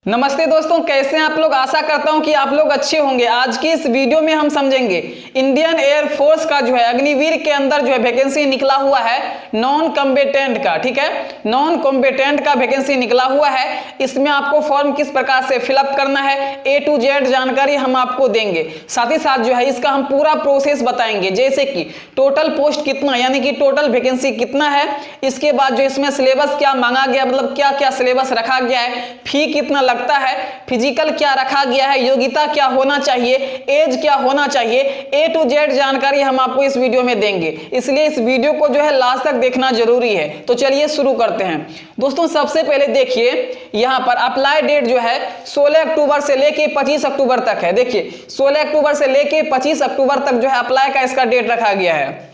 नमस्ते दोस्तों, कैसे हैं आप लोग। आशा करता हूं कि आप लोग अच्छे होंगे। आज की इस वीडियो में हम समझेंगे इंडियन एयर फोर्स का जो है अग्निवीर के अंदर जो है वैकेंसी निकला हुआ है नॉन कॉम्बेटेंट का। ठीक है, नॉन कॉम्बेटेंट का वैकेंसी निकला हुआ है। इसमें आपको फॉर्म किस प्रकार से फिलअप करना है A to Z जानकारी हम आपको देंगे। साथ ही साथ जो है इसका हम पूरा प्रोसेस बताएंगे, जैसे कि टोटल पोस्ट कितना यानी कि टोटल वैकेंसी कितना है, इसके बाद जो इसमें सिलेबस क्या मांगा गया, मतलब क्या क्या सिलेबस रखा गया है, फी कितना लगता है, फिजिकल क्या रखा गया है, योग्यता क्या होना चाहिए, एज क्या होना चाहिए, A to Z जानकारी हम आपको इस वीडियो में देंगे। इसलिए इस वीडियो को जो है लास्ट तक देखना जरूरी है। तो चलिए शुरू करते हैं दोस्तों। सबसे पहले देखिए यहां पर अप्लाई डेट जो है 16 अक्टूबर से लेके 25 अक्टूबर तक है। देखिए 16 अक्टूबर से लेके 25 अक्टूबर तक जो है अप्लाई का इसका डेट रखा गया है।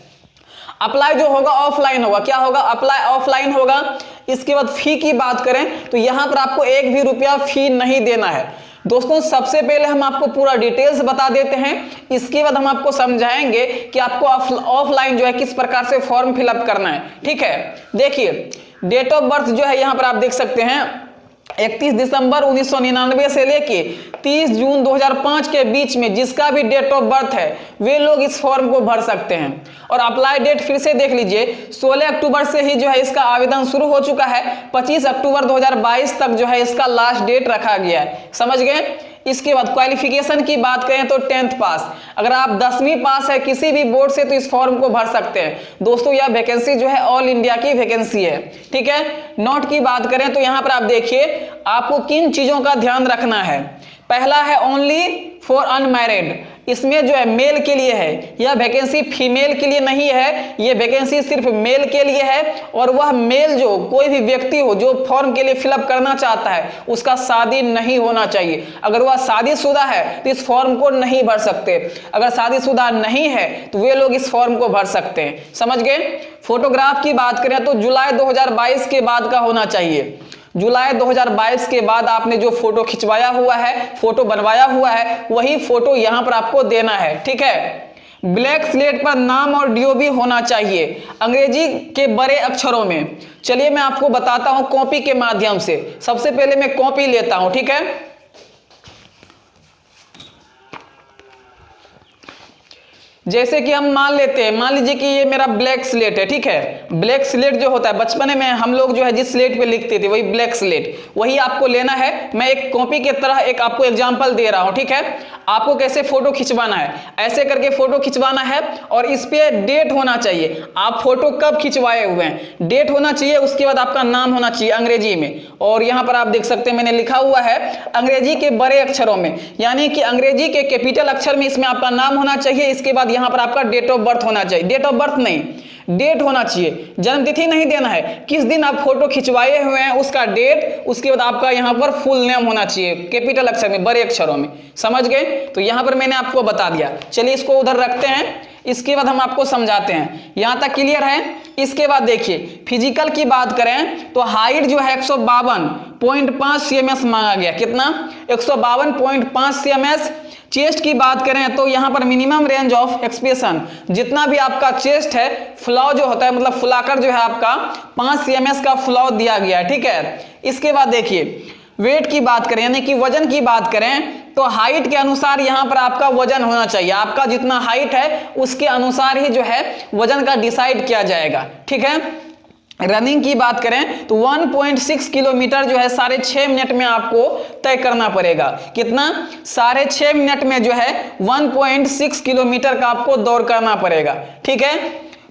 अप्लाई जो होगा ऑफलाइन होगा। क्या होगा? अप्लाई ऑफलाइन होगा। इसके बाद फी की बात करें तो यहां पर आपको एक भी रुपया फी नहीं देना है। दोस्तों सबसे पहले हम आपको पूरा डिटेल्स बता देते हैं, इसके बाद हम आपको समझाएंगे कि आपको ऑफलाइन जो है किस प्रकार से फॉर्म फिलअप करना है। ठीक है, देखिए डेट ऑफ बर्थ जो है यहां पर आप देख सकते हैं 31 दिसंबर 1999 से लेके 30 जून 2005 के बीच में जिसका भी डेट ऑफ बर्थ है वे लोग इस फॉर्म को भर सकते हैं। और अप्लाई डेट फिर से देख लीजिए, 16 अक्टूबर से ही जो है इसका आवेदन शुरू हो चुका है। 25 अक्टूबर 2022 तक जो है इसका लास्ट डेट रखा गया है। समझ गए? इसके बाद क्वालिफिकेशन की बात करें तो 10th पास। अगर आप 10वीं पास है किसी भी बोर्ड से तो इस फॉर्म को भर सकते हैं। दोस्तों यह वैकेंसी जो है ऑल इंडिया की वैकेंसी है। ठीक है, नोट की बात करें तो यहां पर आप देखिए आपको किन चीजों का ध्यान रखना है। पहला है ओनली फॉर अनमैरिड। इसमें जो है मेल के लिए है, यह वैकेंसी फीमेल के लिए नहीं है, यह वैकेंसी सिर्फ मेल के लिए है। और वह मेल जो कोई भी व्यक्ति हो जो फॉर्म के लिए फिलअप करना चाहता है उसका शादी नहीं होना चाहिए। अगर वह शादीशुदा है तो इस फॉर्म को नहीं भर सकते। अगर शादीशुदा नहीं है तो वे लोग इस फॉर्म को भर सकते हैं। समझ गए? फोटोग्राफ की बात करें तो जुलाई 2022 के बाद का होना चाहिए। जुलाई 2022 के बाद आपने जो फोटो खिंचवाया हुआ है, फोटो बनवाया हुआ है, वही फोटो यहां पर आपको देना है। ठीक है, ब्लैक स्लेट पर नाम और DOB होना चाहिए अंग्रेजी के बड़े अक्षरों में। चलिए मैं आपको बताता हूं कॉपी के माध्यम से। सबसे पहले मैं कॉपी लेता हूं। ठीक है, जैसे कि हम मान लेते हैं, मान लीजिए कि ये मेरा ब्लैक स्लेट है। ठीक है, ब्लैक स्लेट जो होता है बचपन में हम लोग जो है जिस स्लेट पे लिखते थे वही ब्लैक स्लेट, वही आपको लेना है। मैं एक कॉपी की तरह एक आपको एग्जांपल दे रहा हूं। ठीक है, आपको कैसे फोटो खिंचवाना है, ऐसे करके फोटो खिंचवाना है और इस पे डेट होना चाहिए। आप फोटो कब खिंचवाए हुए हैं डेट होना चाहिए, उसके बाद आपका नाम होना चाहिए अंग्रेजी में। और यहां पर आप देख सकते हैं मैंने लिखा हुआ है अंग्रेजी के बड़े अक्षरों में, यानी कि अंग्रेजी के कैपिटल अक्षर में इसमें आपका नाम होना चाहिए। इसके बाद यहां पर आपका डेट ऑफ बर्थ होना चाहिए। डेट ऑफ बर्थ नहीं, डेट होना चाहिए, जन्मतिथि नहीं देना है। किस दिन आप फोटो खिंचवाए हुए हैं उसका डेट, उसके बाद आपका यहां पर फुल नेम होना चाहिए कैपिटल अक्षर में, बड़े अक्षरों में। समझ गए? तो यहां पर मैंने आपको बता दिया। चलिए इसको उधर रखते हैं, इसके बाद हम आपको समझाते हैं। यहां तक क्लियर है? इसके बाद देखिए फिजिकल की बात करें तो हाइट जो है 152.5 cm मांगा गया। कितना? 152.5 cm। चेस्ट की बात करें तो यहां पर मिनिमम रेंज ऑफ एक्सप्रेशन, जितना भी आपका चेस्ट है फुलाव जो होता है, मतलब फुलाकर जो है आपका 5 cm का फुलाव दिया गया है। ठीक है, इसके बाद देखिए वेट की बात करें यानी कि वजन की बात करें तो हाइट के अनुसार यहां पर आपका वजन होना चाहिए। आपका जितना हाइट है उसके अनुसार ही जो है वजन का डिसाइड किया जाएगा। ठीक है, रनिंग की बात करें तो 1.6 किलोमीटर जो है 6.5 मिनट में आपको तय करना पड़ेगा। कितना? 6.5 मिनट में जो है 1.6 किलोमीटर का आपको दौड़ करना पड़ेगा। ठीक है,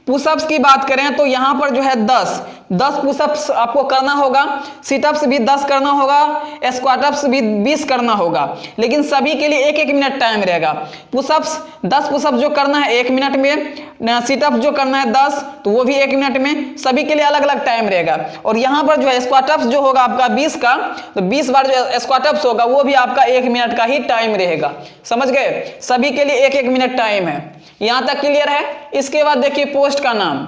पुशअप्स की बात करें तो यहां पर जो है 10 पुशअप्स आपको करना होगा, सिटअप्स भी 10 करना होगा, स्क्वाटअप्स भी 20 करना होगा। लेकिन सभी के लिए 1-1 मिनट टाइम रहेगा। पुशअप्स 10 पुशअप जो करना है 1 मिनट में, सिटअप्स जो करना है 10 तो वो भी 1 मिनट में। सभी के लिए अलग अलग टाइम रहेगा। और यहां पर जो है स्क्वाटअप्स जो होगा आपका 20 का, तो 20 बार जो स्क्वाटअप्स होगा वो भी आपका 1 मिनट का ही टाइम रहेगा। समझ गए? सभी के लिए 1-1 मिनट टाइम है। यहां तक क्लियर है? इसके बाद देखिए पोस्ट का नाम।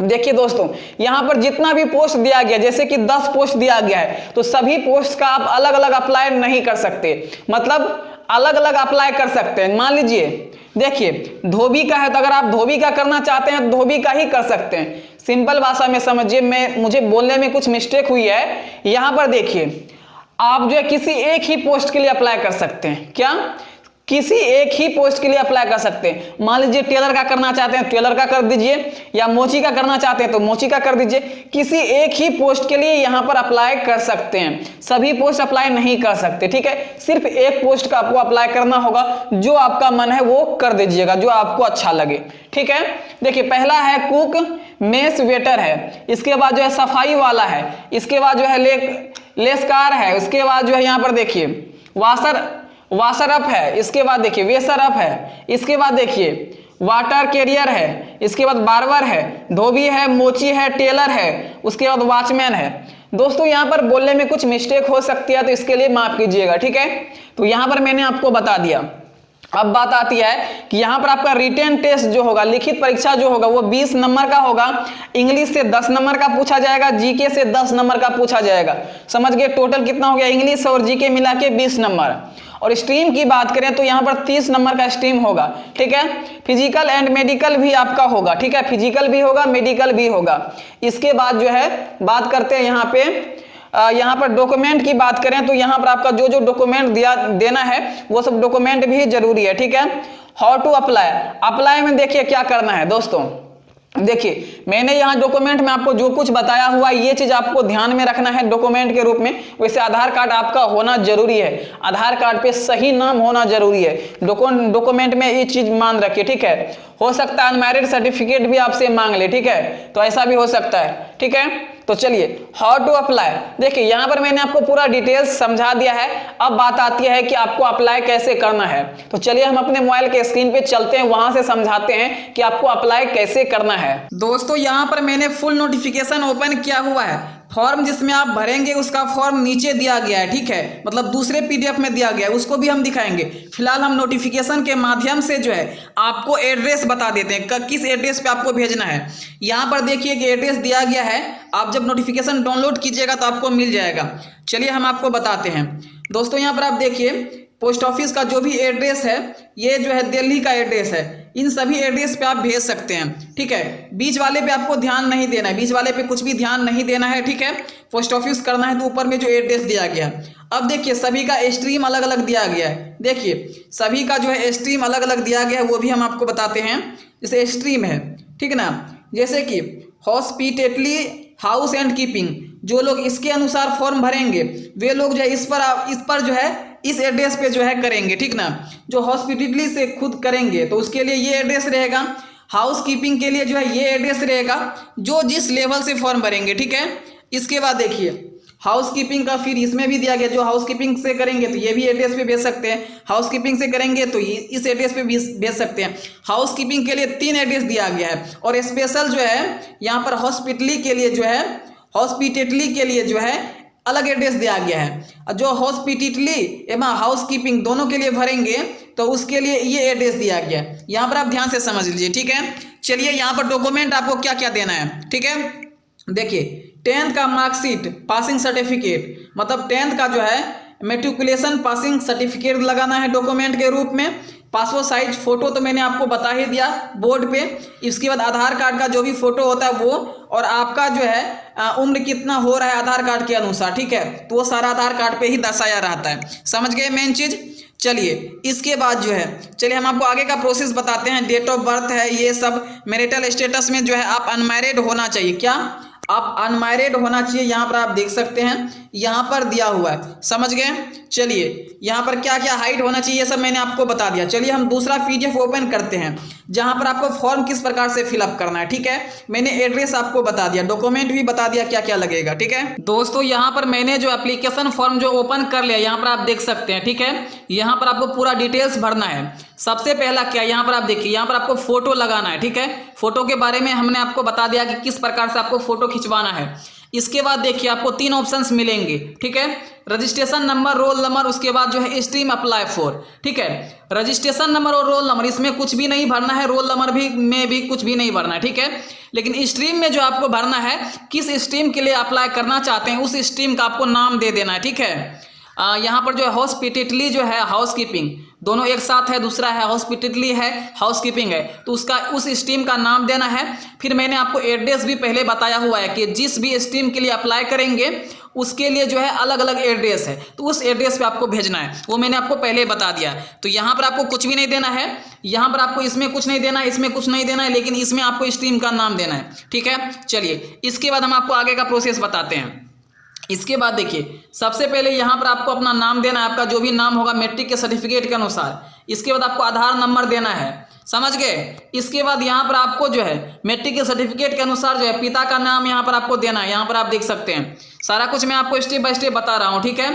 देखिए दोस्तों यहां पर जितना भी पोस्ट दिया गया, जैसे कि 10 पोस्ट दिया गया है तो सभी पोस्ट का आप अलग अलग अप्लाई नहीं कर सकते, मतलब अलग अलग अप्लाई कर सकते हैं। मान लीजिए देखिए धोबी का है तो अगर आप धोबी का करना चाहते हैं तो धोबी का ही कर सकते हैं। सिंपल भाषा में समझिए, मुझे बोलने में कुछ मिस्टेक हुई है। यहां पर देखिए आप जो है किसी एक ही पोस्ट के लिए अप्लाई कर सकते हैं। क्या? किसी एक ही पोस्ट के लिए अप्लाई कर सकते हैं। मान लीजिए टेलर का करना चाहते हैं, टेलर का कर दीजिए, या मोची का करना चाहते हैं तो मोची का कर दीजिए। किसी एक ही पोस्ट के लिए यहां पर अप्लाई कर सकते हैं, सभी पोस्ट अप्लाई नहीं कर सकते, ठीक है। सिर्फ एक पोस्ट का आपको अप्लाई करना होगा, जो आपका मन है वो कर दीजिएगा, जो आपको अच्छा लगे, ठीक है। देखिए, पहला है कुक, मेस वेटर है, इसके बाद जो है सफाई वाला है, इसके बाद जो है लेसकार है, उसके बाद जो है यहाँ पर देखिए वाशर अप है, इसके बाद देखिए वेसर अप है, इसके बाद देखिए वाटर कैरियर है, इसके बाद बार्बर है, धोबी है, मोची है, टेलर है, उसके बाद वॉचमैन है। दोस्तों यहाँ पर बोलने में कुछ मिस्टेक हो सकती है, तो इसके लिए माफ कीजिएगा, ठीक है। तो यहाँ पर मैंने आपको बता दिया। अब बात आती है कि यहाँ पर आपका रिटन टेस्ट जो होगा, लिखित परीक्षा जो होगा वो 20 नंबर का होगा। इंग्लिश से 10 नंबर का पूछा जाएगा, जीके से 10 नंबर का पूछा जाएगा। समझ गए? टोटल कितना हो गया? इंग्लिश और जीके मिला के 20 नंबर। और स्ट्रीम की बात करें तो यहाँ पर 30 नंबर का स्ट्रीम होगा, ठीक है। फिजिकल एंड मेडिकल भी आपका होगा, ठीक है, फिजिकल भी होगा, मेडिकल भी होगा। इसके बाद जो है बात करते हैं यहाँ पर डॉक्यूमेंट की बात करें तो यहाँ पर आपका जो जो डॉक्यूमेंट देना है वो सब डॉक्यूमेंट भी जरूरी है, ठीक है। हाउ टू अप्लाई में देखिए क्या करना है दोस्तों। देखिए, मैंने यहाँ डॉक्यूमेंट में आपको जो कुछ बताया हुआ, ये चीज आपको ध्यान में रखना है डॉक्यूमेंट के रूप में। वैसे आधार कार्ड आपका होना जरूरी है, आधार कार्ड पे सही नाम होना जरूरी है। डॉक्यूमेंट में ये चीज मान रखिए, ठीक है। हो सकता है अनमैरिड सर्टिफिकेट भी आपसे मांग ले, ठीक है, तो ऐसा भी हो सकता है, ठीक है। तो चलिए, हाउ टू अप्लाई, देखिए यहाँ पर मैंने आपको पूरा डिटेल्स समझा दिया है। अब बात आती है कि आपको अप्लाई कैसे करना है। तो चलिए हम अपने मोबाइल के स्क्रीन पे चलते हैं, वहां से समझाते हैं कि आपको अप्लाई कैसे करना है। दोस्तों यहाँ पर मैंने फुल नोटिफिकेशन ओपन किया हुआ है। फॉर्म जिसमें आप भरेंगे उसका फॉर्म नीचे दिया गया है, ठीक है, मतलब दूसरे पीडीएफ में दिया गया है, उसको भी हम दिखाएंगे। फिलहाल हम नोटिफिकेशन के माध्यम से जो है आपको एड्रेस बता देते हैं, किस एड्रेस पे आपको भेजना है। यहाँ पर देखिए कि एड्रेस दिया गया है, आप जब नोटिफिकेशन डाउनलोड कीजिएगा तो आपको मिल जाएगा। चलिए हम आपको बताते हैं। दोस्तों यहाँ पर आप देखिए, पोस्ट ऑफिस का जो भी एड्रेस है, ये जो है दिल्ली का एड्रेस है। इन सभी एड्रेस पे आप भेज सकते हैं, ठीक है। बीच वाले पे आपको ध्यान नहीं देना है, बीच वाले पे कुछ भी ध्यान नहीं देना है, ठीक है। पोस्ट ऑफिस करना है तो ऊपर में जो एड्रेस दिया गया है। अब देखिए, सभी का स्ट्रीम अलग अलग दिया गया है। देखिए, सभी का जो है स्ट्रीम अलग अलग दिया गया है, वो भी हम आपको बताते हैं। जैसे स्ट्रीम है, ठीक ना, जैसे कि हॉस्पिटैलिटी, हाउस एंड कीपिंग, जो लोग इसके अनुसार फॉर्म भरेंगे वे लोग जो है इस पर जो है इस एड्रेस पे जो है करेंगे, ठीक ना। जो हॉस्पिटैलिटी से खुद करेंगे तो उसके लिए ये एड्रेस रहेगा। हाउस कीपिंग के लिए जो है ये एड्रेस रहेगा, जो जिस लेवल से फॉर्म भरेंगे, ठीक है। इसके बाद देखिए, हाउस कीपिंग का फिर इसमें भी दिया गया, जो हाउस कीपिंग से करेंगे तो ये भी एड्रेस पे भेज सकते हैं, हाउस कीपिंग से करेंगे तो इस एड्रेस पे भेज सकते हैं। हाउस कीपिंग के लिए 3 एड्रेस दिया गया है, और स्पेशल जो है यहाँ पर हॉस्पिटैलिटी के लिए जो है अलग एड्रेस दिया गया है। जो हॉस्पिटैलिटी एवं हाउस कीपिंग दोनों के लिए भरेंगे तो उसके लिए ये एड्रेस दिया गया है। यहाँ पर आप ध्यान से समझ लीजिए, ठीक है। चलिए, यहाँ पर डॉक्यूमेंट आपको क्या क्या देना है, ठीक है। देखिए, 10th का मार्कशीट, पासिंग सर्टिफिकेट, मतलब 10th का जो है मेट्रिकुलेशन पासिंग सर्टिफिकेट लगाना है डॉक्यूमेंट के रूप में। पासपोर्ट साइज फोटो तो मैंने आपको बता ही दिया बोर्ड पे। इसके बाद आधार कार्ड का जो भी फोटो होता है वो, और आपका जो है उम्र कितना हो रहा है आधार कार्ड के अनुसार, ठीक है, तो वो सारा आधार कार्ड पे ही दर्शाया रहता है। समझ गए मेन चीज। चलिए, इसके बाद जो है, चलिए हम आपको आगे का प्रोसेस बताते हैं। डेट ऑफ बर्थ है, ये सब। मैरिटल स्टेटस में जो है आप अनमैरिड होना चाहिए। क्या? आप अनमैरिड होना चाहिए। यहाँ पर आप देख सकते हैं, यहाँ पर दिया हुआ है। समझ गए? चलिए, यहाँ पर क्या क्या हाइट होना चाहिए, ये सब मैंने आपको बता दिया। चलिए हम दूसरा पीडीएफ ओपन करते हैं, जहाँ पर आपको फॉर्म किस प्रकार से फिलअप करना है, ठीक है। मैंने एड्रेस आपको बता दिया, डॉक्यूमेंट भी बता दिया क्या क्या लगेगा, ठीक है। दोस्तों यहाँ पर मैंने जो एप्लीकेशन फॉर्म जो ओपन कर लिया, यहाँ पर आप देख सकते हैं, ठीक है। यहाँ पर आपको पूरा डिटेल्स भरना है। सबसे पहला क्या, यहाँ पर आप देखिए, यहाँ पर आपको फोटो लगाना है, ठीक है। फोटो के बारे में हमने आपको बता दिया कि किस प्रकार से आपको फोटो खिंचवाना है। इसके बाद देखिए, आपको 3 ऑप्शंस मिलेंगे, ठीक है। रजिस्ट्रेशन नंबर, रोल नंबर, उसके बाद जो है स्ट्रीम अप्लाई फॉर, ठीक है। रजिस्ट्रेशन नंबर और रोल नंबर, इसमें कुछ भी नहीं भरना है, रोल नंबर में भी कुछ भी नहीं भरना है, ठीक है। लेकिन स्ट्रीम में जो आपको भरना है, किस स्ट्रीम के लिए अप्लाई करना चाहते हैं उस स्ट्रीम का आपको नाम दे देना है, ठीक है। यहाँ पर जो है हॉस्पिटैलिटी जो है हाउस कीपिंग, दोनों एक साथ है। दूसरा है हॉस्पिटैलिटी है, हाउस कीपिंग है, तो उसका उस स्ट्रीम का नाम देना है। फिर मैंने आपको एड्रेस भी पहले बताया हुआ है कि जिस भी स्ट्रीम के लिए अप्लाई करेंगे उसके लिए जो है अलग अलग एड्रेस है, तो उस एड्रेस पे आपको भेजना है, वो मैंने आपको पहले बता दिया। तो यहाँ पर आपको कुछ भी नहीं देना है, यहाँ पर आपको इसमें कुछ नहीं देना है, इसमें कुछ नहीं देना है, लेकिन इसमें आपको स्ट्रीम का नाम देना है, ठीक है। चलिए इसके बाद हम आपको आगे का प्रोसेस बताते हैं। इसके बाद देखिए, सबसे पहले यहाँ पर आपको अपना नाम देना है, आपका जो भी नाम होगा मैट्रिक के सर्टिफिकेट के अनुसार। इसके बाद आपको आधार नंबर देना है, समझ गए। इसके बाद यहाँ पर आपको जो है मैट्रिक के सर्टिफिकेट के अनुसार जो है पिता का नाम यहाँ पर आपको देना है। यहाँ पर आप देख सकते हैं, सारा कुछ मैं आपको स्टेप बाय स्टेप बता रहा हूँ, ठीक है।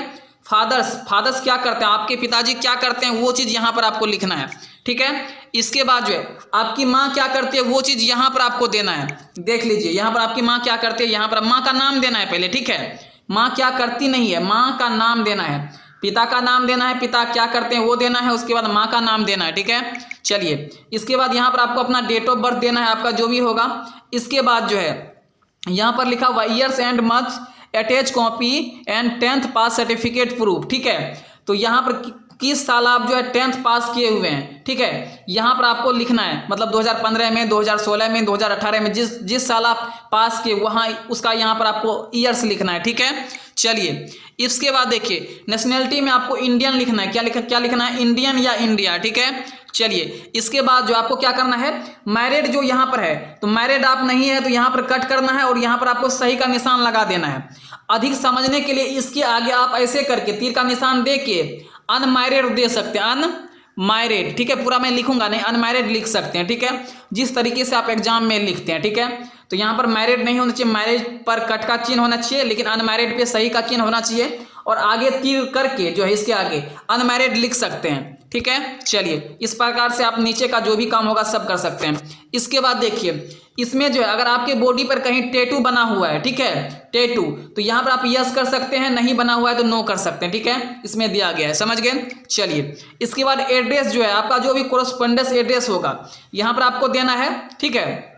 फादर्स क्या करते हैं, आपके पिताजी क्या करते हैं, वो चीज़ यहाँ पर आपको लिखना है, ठीक है। इसके बाद जो है आपकी माँ क्या करती है, वो चीज़ यहाँ पर आपको देना है। देख लीजिए, यहाँ पर आपकी माँ क्या करती है, यहाँ पर माँ का नाम देना है पहले, ठीक है। माँ क्या करती नहीं है, माँ का नाम देना है। पिता का नाम देना है, पिता क्या करते हैं वो देना है, उसके बाद माँ का नाम देना है, ठीक है। चलिए इसके बाद यहाँ पर आपको अपना डेट ऑफ बर्थ देना है, आपका जो भी होगा। इसके बाद जो है यहाँ पर लिखा हुआ years and months, attach copy and 10th pass certificate proof, ठीक है। तो यहाँ पर किस साल आप जो है 10th पास किए हुए हैं, ठीक है। यहाँ पर आपको लिखना है, मतलब 2015 में, 2016 में, 2018 में, जिस साल आप पास किए वहाँ उसका यहाँ पर आपको ईयर्स लिखना है, ठीक है। चलिए इसके बाद देखिए, नेशनैलिटी में आपको इंडियन लिखना है। क्या लिखना है, इंडियन या इंडिया, ठीक है। चलिए इसके बाद जो आपको क्या करना है, मैरिड जो यहाँ पर है, तो मैरिड आप नहीं है तो यहाँ पर कट करना है और यहाँ पर आपको सही का निशान लगा देना है। अधिक समझने के लिए इसके आगे आप ऐसे करके तीर का निशान दे के अनमैरिड दे सकते हैं, अनमैरिड, ठीक है। पूरा मैं लिखूंगा नहीं, अनमैरिड लिख सकते हैं, ठीक है, जिस तरीके से आप एग्जाम में लिखते हैं, ठीक है। तो यहाँ पर मैरिड नहीं होना चाहिए, मैरिज पर कट का चिन्ह होना चाहिए, लेकिन अनमैरिड पे सही का चिन्ह होना चाहिए, और आगे तीर करके जो है इसके आगे अनमैरिड लिख सकते हैं, ठीक है। चलिए इस प्रकार से आप नीचे का जो भी काम होगा सब कर सकते हैं। इसके बाद देखिए, इसमें जो है अगर आपके बॉडी पर कहीं टैटू बना हुआ है, ठीक है, टैटू, तो यहाँ पर आप यस कर सकते हैं, नहीं बना हुआ है तो नो कर सकते हैं, ठीक है। इसमें दिया गया है, समझ गए। चलिए इसके बाद एड्रेस जो है आपका जो भी कोरस्पोंडेंस एड्रेस होगा यहाँ पर आपको देना है, ठीक है,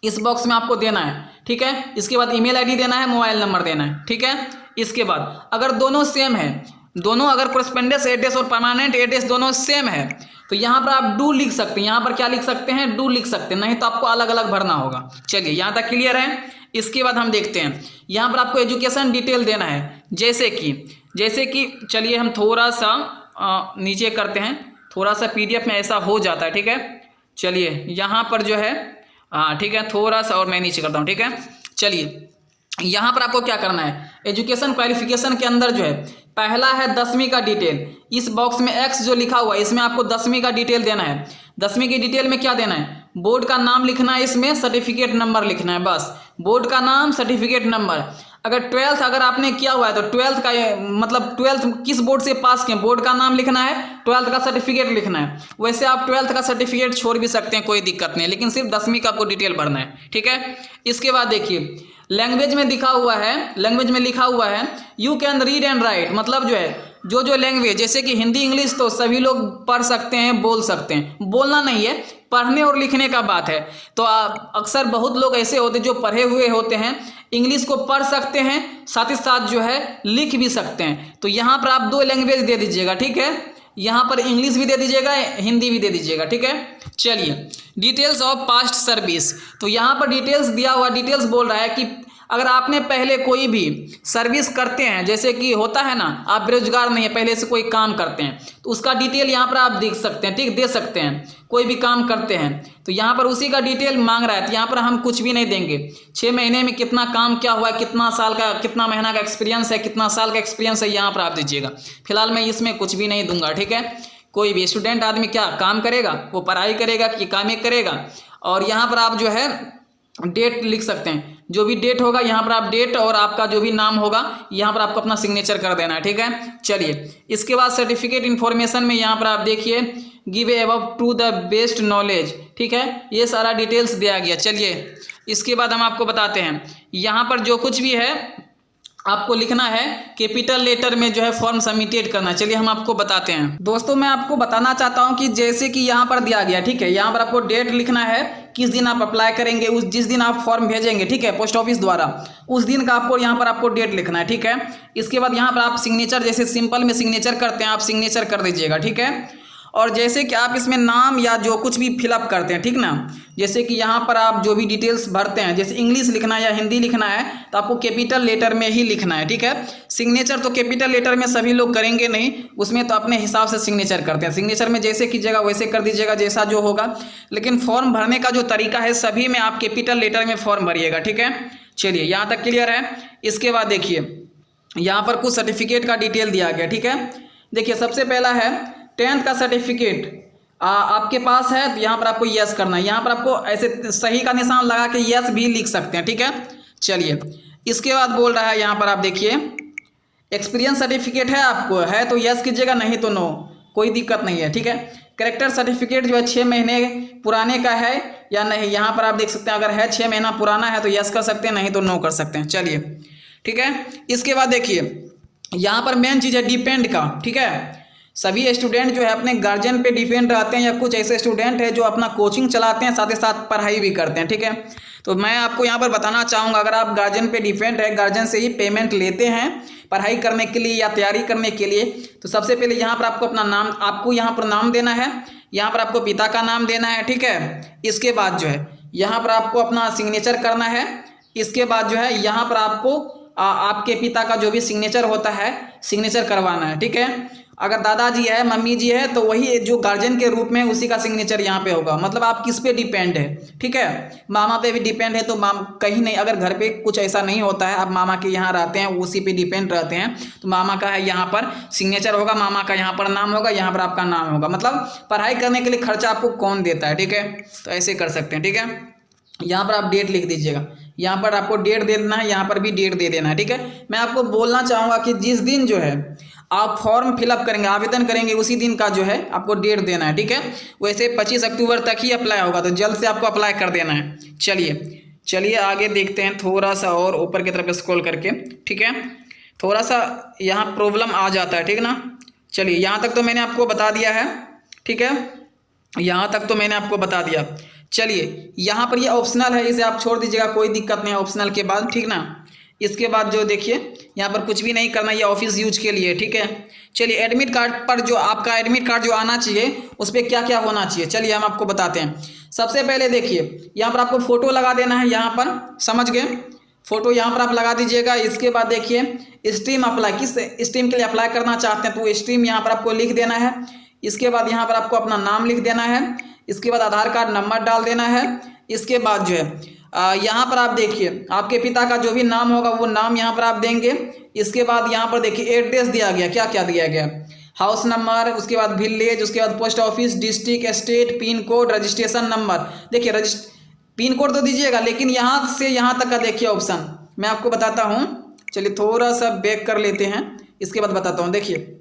इस बॉक्स में आपको देना है, ठीक है। इसके बाद ईमेल आईडी देना है, मोबाइल नंबर देना है, ठीक है। इसके बाद अगर दोनों सेम है, दोनों अगर कोरस्पोंडेंस एड्रेस और परमानेंट एड्रेस दोनों सेम है, तो यहाँ पर आप डू लिख सकते हैं। यहाँ पर क्या लिख सकते हैं, डू लिख सकते हैं, नहीं तो आपको अलग अलग भरना होगा। चलिए यहाँ तक क्लियर है। इसके बाद हम देखते हैं, यहाँ पर आपको एजुकेशन डिटेल देना है, जैसे कि चलिए हम थोड़ा सा नीचे करते हैं, थोड़ा सा PDF में ऐसा हो जाता है, ठीक है। चलिए यहाँ पर जो है ठीक है, थोड़ा सा और मैं नीचे करता हूँ, ठीक है। चलिए यहाँ पर आपको क्या करना है, एजुकेशन क्वालिफिकेशन के अंदर जो है पहला है 10वीं का डिटेल। इस बॉक्स में X जो लिखा हुआ है इसमें आपको 10वीं का डिटेल देना है। 10वीं की डिटेल में क्या देना है, बोर्ड का नाम लिखना है, इसमें सर्टिफिकेट नंबर लिखना है, बस बोर्ड का नाम, सर्टिफिकेट नंबर। अगर 12th अगर आपने किया हुआ है तो 12th का मतलब 12th किस बोर्ड से पास किए, बोर्ड का नाम लिखना है, 12th का सर्टिफिकेट लिखना है। वैसे आप 12th का सर्टिफिकेट छोड़ भी सकते हैं, कोई दिक्कत नहीं, लेकिन सिर्फ 10वीं का आपको डिटेल भरना है, ठीक है। इसके बाद देखिए लैंग्वेज में लिखा हुआ है you can read and right, मतलब जो है जो लैंग्वेज, जैसे कि हिंदी इंग्लिश तो सभी लोग पढ़ सकते हैं, बोल सकते हैं, बोलना नहीं है, पढ़ने और लिखने का बात है। तो अक्सर बहुत लोग ऐसे होते हैं जो पढ़े हुए होते हैं, इंग्लिश को पढ़ सकते हैं, साथ ही साथ जो है लिख भी सकते हैं। तो यहाँ पर आप 2 लैंग्वेज दे दीजिएगा, ठीक है, यहाँ पर इंग्लिश भी दे दीजिएगा, हिंदी भी दे दीजिएगा, ठीक है। चलिए डिटेल्स ऑफ पास्ट सर्विस, तो यहाँ पर डिटेल्स दिया हुआ, डिटेल्स बोल रहा है कि अगर आपने पहले कोई भी सर्विस करते हैं, जैसे कि होता है ना, आप बेरोजगार नहीं है, पहले से कोई काम करते हैं, तो उसका डिटेल यहाँ पर आप देख सकते हैं, ठीक, दे सकते हैं, कोई भी काम करते हैं तो यहाँ पर उसी का डिटेल मांग रहा है। तो यहाँ पर हम कुछ भी नहीं देंगे, 6 महीने में कितना काम क्या हुआ है, कितना साल का, कितना महीना का एक्सपीरियंस है, कितना साल का एक्सपीरियंस है, यहाँ पर आप दीजिएगा। फिलहाल मैं इसमें कुछ भी नहीं दूंगा, ठीक है। कोई भी स्टूडेंट आदमी क्या काम करेगा, वो पढ़ाई करेगा कि काम ही करेगा। और यहाँ पर आप जो है डेट लिख सकते हैं, जो भी डेट होगा यहाँ पर आप डेट और आपका जो भी नाम होगा यहाँ पर आपको अपना सिग्नेचर कर देना है, ठीक है। चलिए इसके बाद सर्टिफिकेट इन्फॉर्मेशन में यहाँ पर आप देखिए give above to the best knowledge, ठीक है, ये सारा डिटेल्स दिया गया। चलिए इसके बाद हम आपको बताते हैं, यहाँ पर जो कुछ भी है आपको लिखना है, कैपिटल लेटर में जो है फॉर्म सबमिटेड करना है। चलिए हम आपको बताते हैं। दोस्तों मैं आपको बताना चाहता हूं कि जैसे कि यहाँ पर दिया गया, ठीक है, यहाँ पर आपको डेट लिखना है, किस दिन आप अप्लाई करेंगे, उस जिस दिन आप फॉर्म भेजेंगे, ठीक है, पोस्ट ऑफिस द्वारा, उस दिन का आपको यहाँ पर आपको डेट लिखना है, ठीक है। इसके बाद यहाँ पर आप सिग्नेचर, जैसे सिंपल में सिग्नेचर करते हैं, आप सिग्नेचर कर दीजिएगा, ठीक है। और जैसे कि आप इसमें नाम या जो कुछ भी फिलअप करते हैं, ठीक ना, जैसे कि यहाँ पर आप जो भी डिटेल्स भरते हैं, जैसे इंग्लिश लिखना है या हिंदी लिखना है तो आपको कैपिटल लेटर में ही लिखना है, ठीक है। सिग्नेचर तो कैपिटल लेटर में सभी लोग करेंगे नहीं, उसमें तो अपने हिसाब से सिग्नेचर करते हैं। सिग्नेचर में जैसे कीजिएगा वैसे कर दीजिएगा, जैसा जो होगा, लेकिन फॉर्म भरने का जो तरीका है सभी में आप कैपिटल लेटर में फॉर्म भरिएगा, ठीक है। चलिए यहाँ तक क्लियर है। इसके बाद देखिए यहाँ पर कुछ सर्टिफिकेट का डिटेल दिया गया, ठीक है। देखिए सबसे पहला है 10th का सर्टिफिकेट आपके पास है तो यहाँ पर आपको यस करना है। यहाँ पर आपको ऐसे सही का निशान लगा के यस भी लिख सकते हैं, ठीक है। चलिए इसके बाद बोल रहा है यहाँ पर आप देखिए एक्सपीरियंस सर्टिफिकेट है आपको, है तो यस कीजिएगा, नहीं तो नो, कोई दिक्कत नहीं है, ठीक है। कैरेक्टर सर्टिफिकेट जो है 6 महीने पुराने का है या नहीं, यहाँ पर आप देख सकते हैं, अगर है 6 महीना पुराना है तो यस कर सकते हैं, नहीं तो नो कर सकते हैं। चलिए ठीक है। इसके बाद देखिए यहाँ पर मेन चीज़ है डिपेंड का, ठीक है। सभी स्टूडेंट जो है अपने गार्जियन पे डिपेंड रहते हैं, या कुछ ऐसे स्टूडेंट है जो अपना कोचिंग चलाते हैं साथ ही साथ पढ़ाई भी करते हैं, ठीक है। तो मैं आपको यहाँ पर बताना चाहूँगा, अगर आप गार्जियन पे डिपेंड है, गार्जियन से ही पेमेंट लेते हैं पढ़ाई करने के लिए या तैयारी करने के लिए, तो सबसे पहले यहाँ पर आपको अपना नाम, आपको यहाँ पर नाम देना है, यहाँ पर आपको पिता का नाम देना है, ठीक है। इसके बाद जो है यहाँ पर आपको अपना सिग्नेचर करना है। इसके बाद जो है यहाँ पर आपको आपके पिता का जो भी सिग्नेचर होता है सिग्नेचर करवाना है, ठीक है। अगर दादाजी है, मम्मी जी है, तो वही जो गार्जियन के रूप में उसी का सिग्नेचर यहाँ पे होगा। मतलब आप किस पे डिपेंड है, ठीक है। मामा पे भी डिपेंड है तो कहीं नहीं, अगर घर पे कुछ ऐसा नहीं होता है, आप मामा के यहाँ रहते हैं, उसी पे डिपेंड रहते हैं, तो मामा का है यहाँ पर सिग्नेचर होगा, मामा का यहाँ पर नाम होगा, यहाँ पर आपका नाम होगा। मतलब पढ़ाई करने के लिए खर्चा आपको कौन देता है, ठीक है। तो ऐसे कर सकते हैं, ठीक है। यहाँ पर आप डेट लिख दीजिएगा, यहाँ पर आपको डेट दे देना है, यहाँ पर भी डेट दे देना है, ठीक है। मैं आपको बोलना चाहूँगा कि जिस दिन जो है आप फॉर्म फिलअप करेंगे, आवेदन करेंगे, उसी दिन का जो है आपको डेट देना है, ठीक है। वैसे 25 अक्टूबर तक ही अप्लाई होगा, तो जल्द से आपको अप्लाई कर देना है। चलिए आगे देखते हैं, थोड़ा सा और ऊपर की तरफ स्क्रॉल करके, ठीक है। थोड़ा सा यहाँ प्रॉब्लम आ जाता है, ठीक ना। चलिए यहाँ तक तो मैंने आपको बता दिया है, ठीक है, यहाँ तक तो मैंने आपको बता दिया। चलिए यहाँ पर ये ऑप्शनल है, इसे आप छोड़ दीजिएगा, कोई दिक्कत नहीं है ऑप्शनल के बाद, ठीक ना। इसके बाद जो देखिए यहाँ पर कुछ भी नहीं करना, ये ऑफिस यूज के लिए, ठीक है। चलिए एडमिट कार्ड पर जो आपका एडमिट कार्ड जो आना चाहिए उस पर क्या क्या होना चाहिए, चलिए हम आपको बताते हैं। सबसे पहले देखिए यहाँ पर आपको फ़ोटो लगा देना है, यहाँ पर समझ गए, फ़ोटो यहाँ पर आप लगा दीजिएगा। इसके बाद देखिए स्ट्रीम अप्लाई, किस स्ट्रीम के लिए अप्लाई करना चाहते हैं तो वो स्ट्रीम यहाँ पर आपको लिख देना है। इसके बाद यहाँ पर आपको अपना नाम लिख देना है। इसके बाद आधार कार्ड नंबर डाल देना है। इसके बाद जो है यहाँ पर आप देखिए आपके पिता का जो भी नाम होगा वो नाम यहाँ पर आप देंगे। इसके बाद यहाँ पर देखिए एड्रेस दिया गया, क्या क्या दिया गया, हाउस नंबर, उसके बाद विलेज, उसके बाद post office, district, state, pin code, registration number. देखिए पिन कोड तो दीजिएगा, लेकिन यहाँ से यहाँ तक का देखिए ऑप्शन मैं आपको बताता हूँ। चलिए थोड़ा सा बैक कर लेते हैं, इसके बाद बताता हूँ। देखिए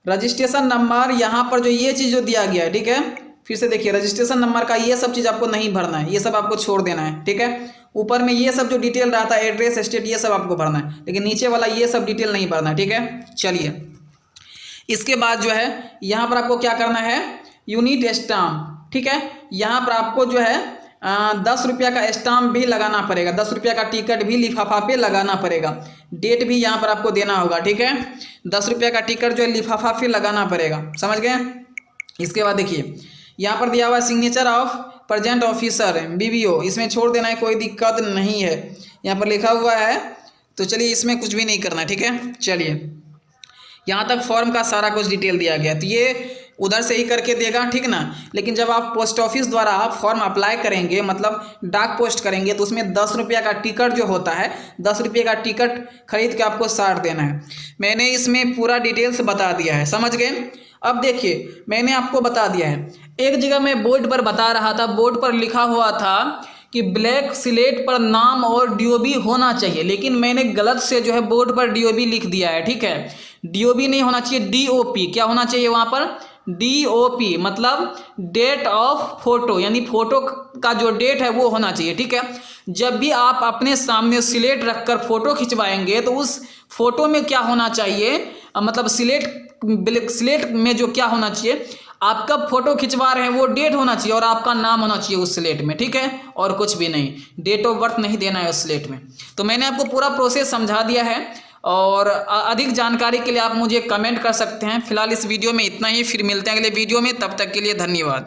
रजिस्ट्रेशन नंबर, यहाँ पर जो ये चीज़ जो दिया गया है, ठीक है, फिर से देखिए रजिस्ट्रेशन नंबर का ये सब चीज़ आपको नहीं भरना है, ये सब आपको छोड़ देना है, ठीक है। ऊपर में ये सब जो डिटेल रहता है एड्रेस, स्टेट, ये सब आपको भरना है, लेकिन नीचे वाला ये सब डिटेल नहीं भरना है, ठीक है। चलिए इसके बाद जो है यहाँ पर आपको क्या करना है, यूनिट स्टाम्प, ठीक है। यहाँ पर आपको जो है 10 रुपया का स्टाम्प भी लगाना पड़ेगा, 10 रुपया का टिकट भी लिफाफा पे लगाना पड़ेगा। डेट भी यहाँ पर आपको देना होगा, ठीक है। 10 रुपया का टिकट जो है लिफाफा पे लगाना पड़ेगा, समझ गए। इसके बाद देखिए यहाँ पर दिया हुआ है signature of present officer BBO, इसमें छोड़ देना है, कोई दिक्कत नहीं है, यहाँ पर लिखा हुआ है। तो चलिए इसमें कुछ भी नहीं करना, ठीक है। चलिए यहाँ तक फॉर्म का सारा कुछ डिटेल दिया गया, तो ये उधर से ही करके देगा, ठीक ना। लेकिन जब आप पोस्ट ऑफिस द्वारा आप फॉर्म अप्लाई करेंगे, मतलब डाक पोस्ट करेंगे, तो उसमें 10 रुपया का टिकट जो होता है, 10 रुपये का टिकट खरीद के आपको साट देना है। मैंने इसमें पूरा डिटेल्स बता दिया है, समझ गए। अब देखिए मैंने आपको बता दिया है, एक जगह मैं बोर्ड पर बता रहा था, बोर्ड पर लिखा हुआ था कि ब्लैक स्लेट पर नाम और DOB होना चाहिए, लेकिन मैंने गलत से जो है बोर्ड पर DOB लिख दिया है, ठीक है। DOB नहीं होना चाहिए, DOP। क्या होना चाहिए वहाँ पर, DOP, मतलब डेट ऑफ फोटो, यानी फोटो का जो डेट है वो होना चाहिए, ठीक है। जब भी आप अपने सामने स्लेट रखकर फोटो खिंचवाएंगे तो उस फोटो में क्या होना चाहिए, मतलब स्लेट में जो क्या होना चाहिए, आप कब फोटो खिंचवा रहे हैं वो डेट होना चाहिए और आपका नाम होना चाहिए उस स्लेट में, ठीक है, और कुछ भी नहीं, डेट ऑफ बर्थ नहीं देना है उस स्लेट में। तो मैंने आपको पूरा प्रोसेस समझा दिया है और अधिक जानकारी के लिए आप मुझे कमेंट कर सकते हैं। फिलहाल इस वीडियो में इतना ही, फिर मिलते हैं अगले वीडियो में, तब तक के लिए धन्यवाद।